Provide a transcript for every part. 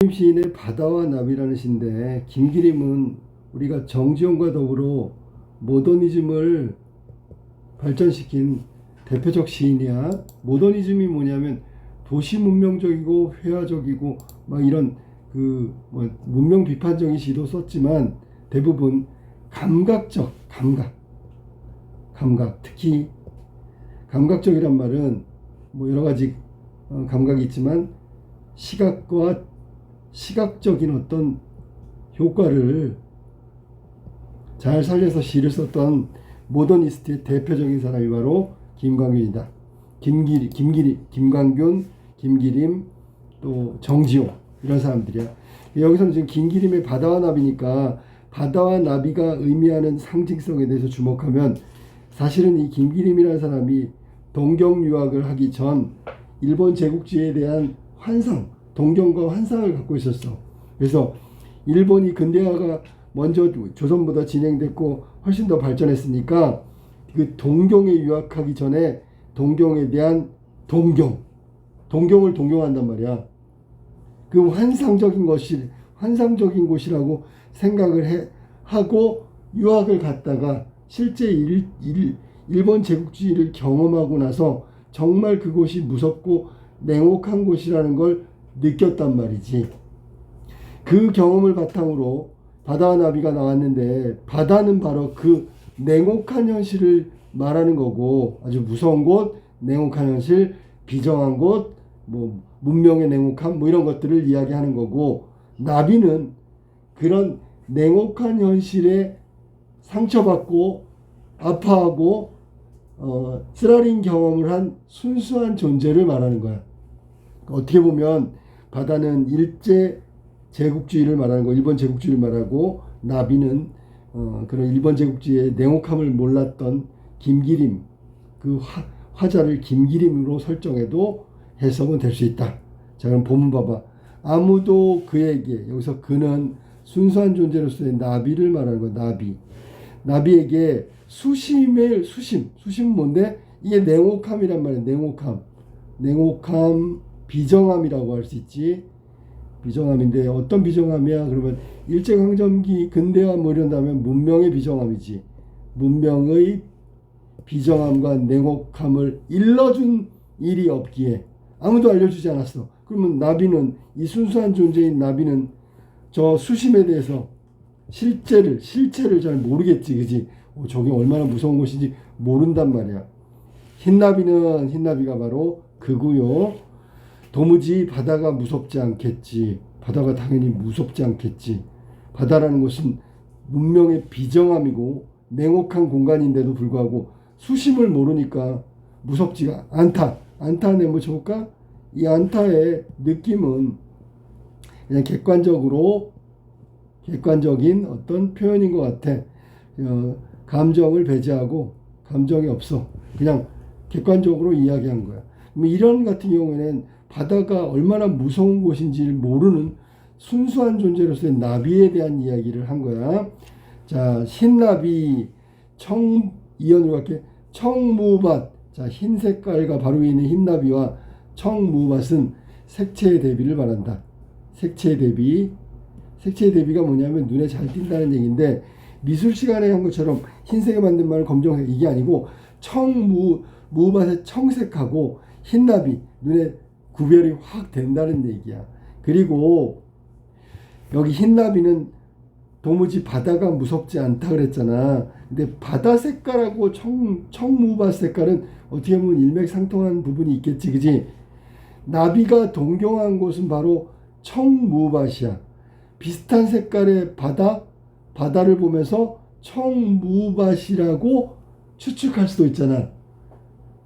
시인의 바다와 나비라는 시인데, 김기림은 우리가 정지용과 더불어 모더니즘을 발전시킨 대표적 시인이야. 모더니즘이 뭐냐면 도시 문명적이고 회화적이고 막 이런 문명 비판적인 시도 썼지만 대부분 감각적, 감각, 특히 감각적이란 말은 뭐 여러 가지 감각이 있지만 시각과 시각적인 어떤 효과를 잘 살려서 시를 썼던 모더니스트의 대표적인 사람이 바로 김광균이다. 김광균, 김기림, 또 정지용 이런 사람들이야. 여기서는 지금 김기림의 바다와 나비니까 바다와 나비가 의미하는 상징성에 대해서 주목하면 사실은 이 김기림이라는 사람이 동경 유학을 하기 전 일본 제국주의에 대한 환상, 동경과 환상을 갖고 있었어. 그래서 일본이 근대화가 먼저 조선보다 진행됐고 훨씬 더 발전했으니까 그 동경에 유학하기 전에 동경에 대한 동경을 동경한단 말이야. 그 환상적인 곳이라고 생각을 하고 유학을 갔다가 실제 일본 제국주의를 경험하고 나서 정말 그곳이 무섭고 냉혹한 곳이라는 걸 느꼈단 말이지. 그 경험을 바탕으로 바다와 나비가 나왔는데, 바다는 바로 그 냉혹한 현실을 말하는 거고, 아주 무서운 곳, 냉혹한 현실, 비정한 곳, 뭐 문명의 냉혹함, 뭐 이런 것들을 이야기하는 거고, 나비는 그런 냉혹한 현실에 상처받고 아파하고 쓰라린 경험을 한 순수한 존재를 말하는 거야. 어떻게 보면 바다는 일제 제국주의를 말하는 거, 일본 제국주의를 말하고, 나비는 그런 일본 제국주의의 냉혹함을 몰랐던 김기림, 그 화자를 김기림으로 설정해도 해석은 될 수 있다. 자, 그럼 본문 봐봐. 아무도 그에게, 여기서 그는 순수한 존재로서의 나비를 말하는 거야. 나비에게 수심은 뭔데? 이게 냉혹함이란 말이야. 냉혹함, 비정함이라고 할 수 있지. 비정함인데 어떤 비정함이야? 그러면 일제강점기 근대화 뭐 이런다면 문명의 비정함이지. 문명의 비정함과 냉혹함을 일러준 일이 없기에 아무도 알려주지 않았어. 그러면 나비는, 이 순수한 존재인 나비는 저 수심에 대해서 실체를 잘 모르겠지, 그지? 저게 얼마나 무서운 곳인지 모른단 말이야. 흰나비가 바로 그구요. 도무지 바다가 무섭지 않겠지. 바다가 당연히 무섭지 않겠지. 바다라는 것은 문명의 비정함이고 냉혹한 공간인데도 불구하고 수심을 모르니까 무섭지가 않다. 안타 내뭐 좋을까? 이 안타의 느낌은 그냥 객관적인 어떤 표현인 것 같아. 감정을 배제하고, 감정이 없어. 그냥 객관적으로 이야기한 거야. 이런 같은 경우에는 바다가 얼마나 무서운 곳인지를 모르는 순수한 존재로서의 나비에 대한 이야기를 한 거야. 자, 흰나비, 이연으로 갈게. 청무밭. 자, 흰 색깔과 바로 위에 있는 흰나비와 청무밭은 색채의 대비를 말한다. 색채의 대비가 뭐냐면 눈에 잘 띈다는 얘기인데, 미술 시간에 한 것처럼 흰색에 만든 말은 검정색, 이게 아니고 무밭의 청색하고 흰나비, 눈에 구별이 확 된다는 얘기야. 그리고 여기 흰나비는 도무지 바다가 무섭지 않다 그랬잖아. 근데 바다 색깔하고 청무밭 색깔은 어떻게 보면 일맥상통한 부분이 있겠지, 그지? 나비가 동경한 곳은 바로 청무밭이야. 비슷한 색깔의 바다를 보면서 청무밭이라고 추측할 수도 있잖아.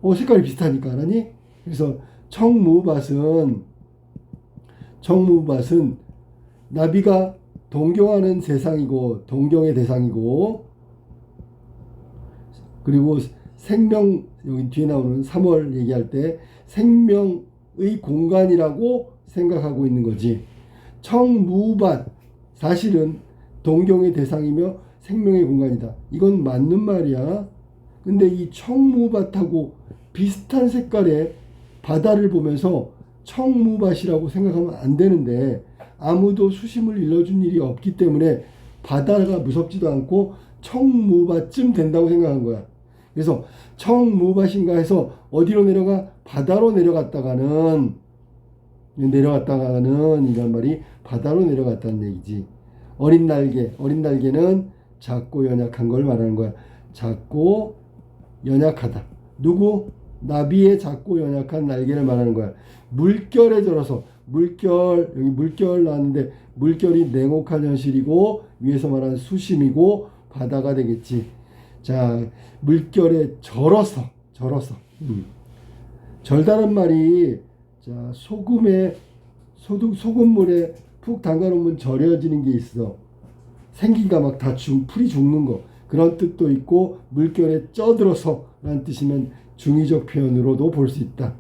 색깔이 비슷하니까, 알았니? 그래서 청무밭은 나비가 동경하는 세상이고, 동경의 대상이고, 그리고 여기 뒤에 나오는 3월 얘기할 때 생명의 공간이라고 생각하고 있는 거지. 청무밭, 사실은 동경의 대상이며 생명의 공간이다. 이건 맞는 말이야. 근데 이 청무밭하고 비슷한 색깔의 바다를 보면서 청무밭이라고 생각하면 안 되는데, 아무도 수심을 일러준 일이 없기 때문에 바다가 무섭지도 않고 청무밭쯤 된다고 생각한 거야. 그래서 청무밭인가 해서 어디로 내려가? 바다로 내려갔다가는 이란 말이 바다로 내려갔다는 얘기지. 어린 날개는 작고 연약한 걸 말하는 거야. 작고 연약하다. 누구? 나비의 작고 연약한 날개를 말하는 거야. 물결에 절어서 여기 물결 나왔는데 물결이 냉혹한 현실이고 위에서 말하는 수심이고 바다가 되겠지. 자, 물결에 절어서 절다란 말이 자 소금물에 푹 담가놓으면 절여지는 게 있어. 생기가 막 다 풀이 죽는 거 그런 뜻도 있고 물결에 쪄들어서 라는 뜻이면 중의적 표현으로도 볼 수 있다.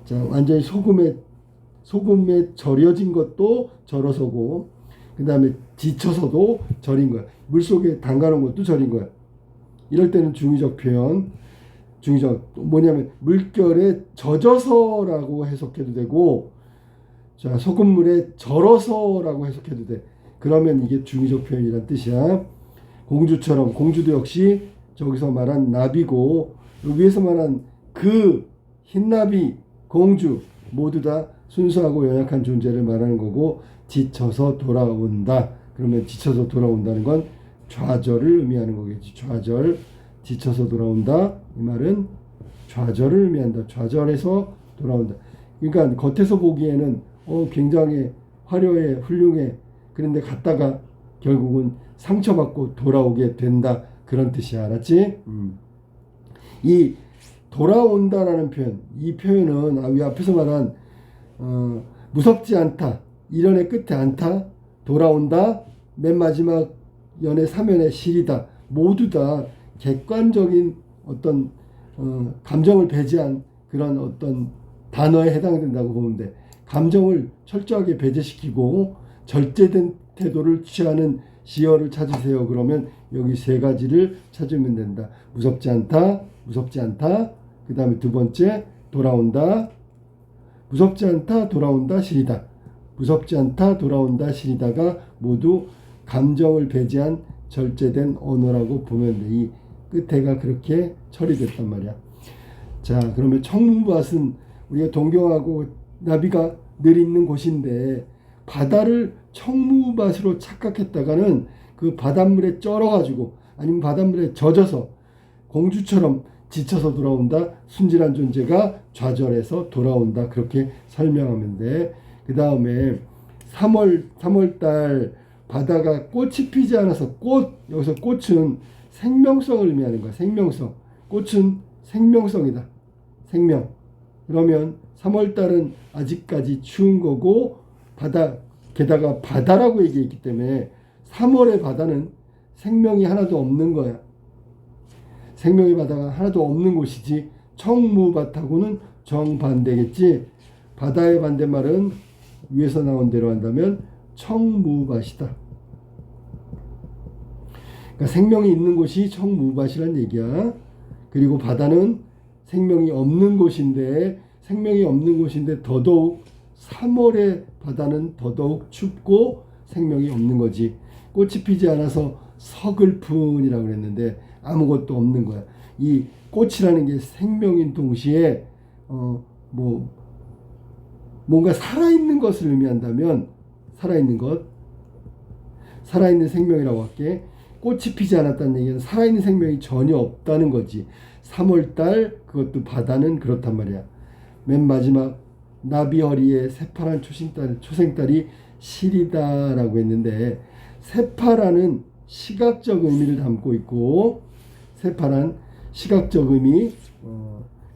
자, 완전히 소금에 절여진 것도 절어서고 그 다음에 지쳐서도 절인 거야. 물속에 담가놓은 것도 절인 거야. 이럴 때는 중의적 표현, 뭐냐면 물결에 젖어서라고 해석해도 되고, 자, 소금물에 절어서라고 해석해도 돼. 그러면 이게 중의적 표현이란 뜻이야. 공주처럼, 공주도 역시 저기서 말한 나비고 위에서 말한 그 흰나비, 공주 모두 다 순수하고 연약한 존재를 말하는 거고, 지쳐서 돌아온다. 그러면 지쳐서 돌아온다는 건 좌절을 의미하는 거겠지. 좌절, 지쳐서 돌아온다. 이 말은 좌절을 의미한다. 좌절해서 돌아온다. 그러니까 겉에서 보기에는 굉장히 화려해, 훌륭해. 그런데 갔다가 결국은 상처받고 돌아오게 된다. 그런 뜻이야. 알았지? 이 돌아온다라는 표현, 이 표현은 이 앞에서 말한 무섭지 않다, 이련의 끝에 않다, 돌아온다, 맨 마지막 연의 3연의 실이다, 모두 다 객관적인 어떤 감정을 배제한 그런 어떤 단어에 해당된다고 보면 돼. 감정을 철저하게 배제시키고 절제된 태도를 취하는 시어를 찾으세요. 그러면 여기 세 가지를 찾으면 된다. 무섭지 않다, 그 다음에 두 번째 돌아온다, 무섭지 않다, 돌아온다, 시리다. 무섭지 않다, 돌아온다, 시리다가 모두 감정을 배제한 절제된 언어라고 보면 돼. 이 끝에가 그렇게 처리됐단 말이야. 자, 그러면 청무밭은 우리가 동경하고 나비가 늘 있는 곳인데 바다를 청무밭으로 착각했다가는 그 바닷물에 쩔어가지고 아니면 바닷물에 젖어서 공주처럼 지쳐서 돌아온다. 순진한 존재가 좌절해서 돌아온다. 그렇게 설명하면 돼. 그 다음에 3월달 바다가 꽃이 피지 않아서 여기서 꽃은 생명성을 의미하는 거야. 생명성. 꽃은 생명성이다. 생명. 그러면 3월달은 아직까지 추운 거고 게다가 바다라고 얘기했기 때문에 3월의 바다는 생명이 하나도 없는 거야. 생명의 바다가 하나도 없는 곳이지. 청무밭하고는 정반대겠지. 바다의 반대말은 위에서 나온 대로 한다면 청무밭이다. 그러니까 생명이 있는 곳이 청무밭이란 얘기야. 그리고 바다는 생명이 없는 곳인데 더더욱 3월의 바다는 더더욱 춥고 생명이 없는 거지. 꽃이 피지 않아서 서글픈이라고 그랬는데 아무것도 없는 거야. 이 꽃이라는 게 생명인 동시에 뭔가 살아있는 것을 의미한다면 살아있는 생명이라고 할게. 꽃이 피지 않았다는 얘기는 살아있는 생명이 전혀 없다는 거지. 3월달 그것도 바다는 그렇단 말이야. 맨 마지막 나비 허리에 새파란 초생달이 시리다라고 했는데 새파라는 시각적 의미를 담고 있고 새파란 시각적 의미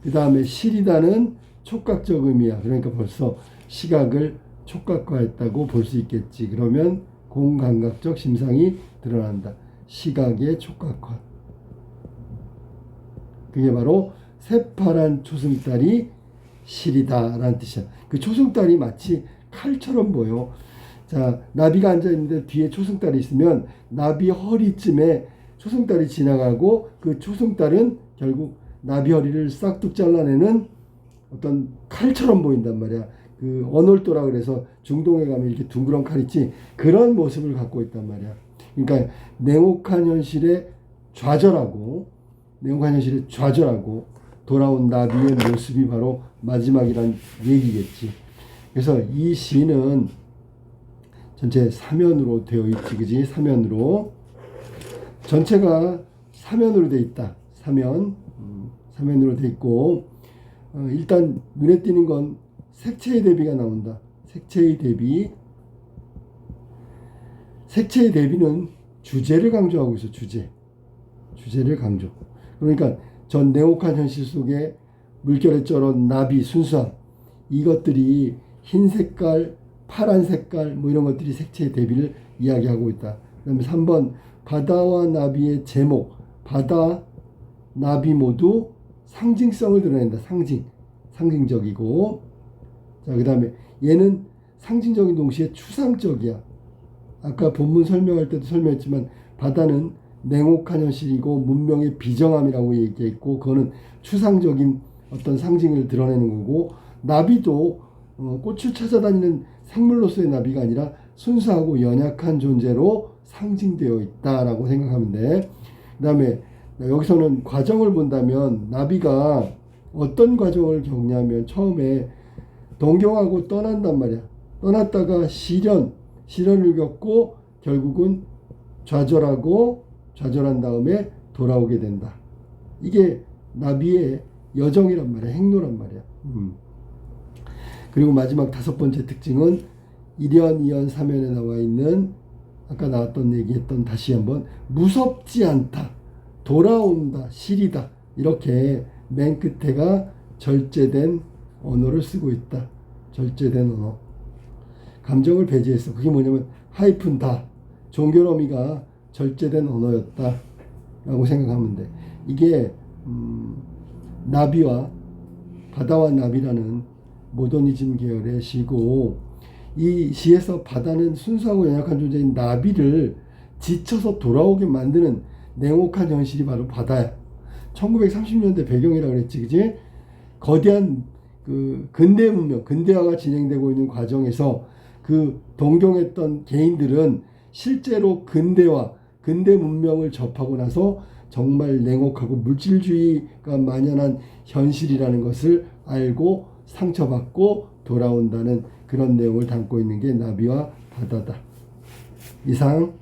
그 다음에 시리다는 촉각적 의미야. 그러니까 벌써 시각을 촉각화했다고 볼 수 있겠지. 그러면 공감각적 심상이 드러난다. 시각의 촉각화. 그게 바로 새파란 초승달이 시리다라는 뜻이야. 그 초승달이 마치 칼처럼 보여. 자, 나비가 앉아있는데 뒤에 초승달이 있으면 나비 허리쯤에 초승달이 지나가고 그 초승달은 결국 나비 허리를 싹둑 잘라내는 어떤 칼처럼 보인단 말이야. 그 언월도라 그래서 중동에 가면 이렇게 둥그런 칼 있지, 그런 모습을 갖고 있단 말이야. 그러니까 냉혹한 현실에 좌절하고 돌아온 나비의 모습이 바로 마지막이란 얘기겠지. 그래서 이 시는 전체 사면으로 되어 있지, 그지? 사면으로. 전체가 사면으로 되어 있다. 사면으로 되어 있고, 일단 눈에 띄는 건 색채의 대비가 나온다. 색채의 대비. 색채의 대비는 주제를 강조하고 있어. 주제를 강조. 그러니까 전 냉혹한 현실 속에 물결에 쩔은 나비, 순수함, 이것들이 흰 색깔, 파란 색깔 뭐 이런 것들이 색채의 대비를 이야기하고 있다. 그 다음에 3번 바다와 나비의 제목. 바다, 나비 모두 상징성을 드러낸다. 상징적이고. 자, 그 다음에 얘는 상징적인 동시에 추상적이야. 아까 본문 설명할 때도 설명했지만 바다는 냉혹한 현실이고 문명의 비정함이라고 얘기했고, 그거는 추상적인 어떤 상징을 드러내는 거고, 나비도 꽃을 찾아다니는 생물로서의 나비가 아니라 순수하고 연약한 존재로 상징되어 있다라고 생각하면 돼. 그 다음에 여기서는 과정을 본다면 나비가 어떤 과정을 겪냐면 처음에 동경하고 떠난단 말이야. 떠났다가 시련을 겪고 결국은 좌절한 다음에 돌아오게 된다. 이게 나비의 여정이란 말이야. 행로란 말이야. 그리고 마지막 5번째 특징은 1연, 2연, 3연에 나와 있는 아까 나왔던 얘기했던 다시 한번 무섭지 않다. 돌아온다. 시리다. 이렇게 맨 끝에가 절제된 언어를 쓰고 있다. 절제된 언어. 감정을 배제했어. 그게 뭐냐면 하이픈 다. 종교러미가 절제된 언어였다 라고 생각하면 돼. 이게 나비와 바다와 나비라는 모더니즘 계열의 시고, 이 시에서 바다는 순수하고 연약한 존재인 나비를 지쳐서 돌아오게 만드는 냉혹한 현실이 바로 바다야. 1930년대 배경이라고 그랬지, 그지? 거대한 그 근대 문명, 근대화가 진행되고 있는 과정에서 그 동경했던 개인들은 실제로 근대 문명을 접하고 나서 정말 냉혹하고 물질주의가 만연한 현실이라는 것을 알고 상처받고 돌아온다는 그런 내용을 담고 있는 게 나비와 바다다. 이상.